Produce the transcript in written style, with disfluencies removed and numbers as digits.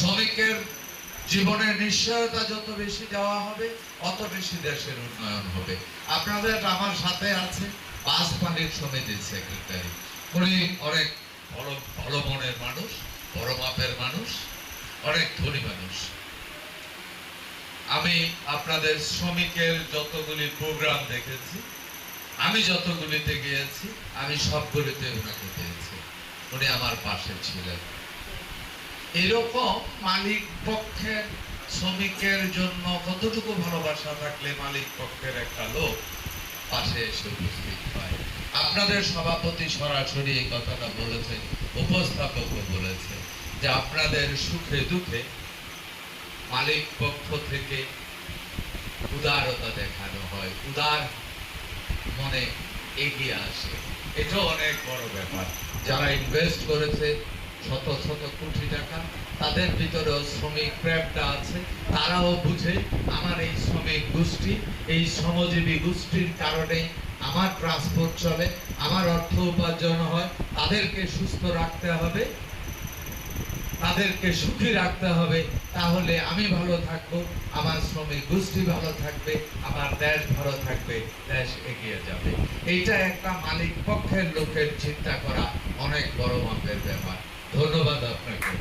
শ্রমিকের জীবনের নিশ্চয়তা যত বেশি দেওয়া হবে অত বেশি দেশের উন্নয়ন হবে। আপনাদের আমার সাথে আছে বাস মালিক সমিতির সেক্রেটারি, উনি অনেক ভালো মনের মানুষ, বড় মাপের মানুষ, অনেক ধনী মানুষ। আমি আপনাদের শ্রমিকের যতগুলি প্রোগ্রাম দেখেছি, আমি যতগুলিতে গিয়েছি, আমি সবগুলিতে ওনাকে পেয়েছি। উনি আমার পাশে ছিলেন। এরকম মালিক পক্ষের শ্রমিকের জন্য কতটুকু ভালোবাসা থাকলে মালিক পক্ষের একটা লোক পাশে এসে উপস্থিত হয়। আপনাদের সভাপতি সরাসরি এই কথাটা বলেছেন, উপস্থাপক বলেছে যে আপনাদের সুখে দুঃখে মালিক পক্ষ থেকে উদারতা দেখানো হয়, উদার মনে এগিয়ে আসে। এটা অনেক বড় ব্যাপার। যারা ইনভেস্ট করেছে শত শত কোটি টাকা, তাদের ভিতরেও শ্রমিক প্রেমটা আছে। তারাও বুঝে আমার এই শ্রমিক গোষ্ঠী, এই শ্রমজীবী গোষ্ঠীর কারণে আমার ট্রান্সপোর্ট চলে, আমার অর্থ উপার্জন হয়। তাদেরকে সুস্থ রাখতে হবে, তাদেরকে সুখী রাখতে হবে, তাহলে আমি ভালো থাকবো, আমার শ্রমিক গোষ্ঠী ভালো থাকবে, আমার দেশ ভালো থাকবে, দেশ এগিয়ে যাবে। এইটা একটা মালিক পক্ষের লোকের চিন্তা করা অনেক বড় মাপের ব্যাপার। ধন্যবাদ আপনাকে।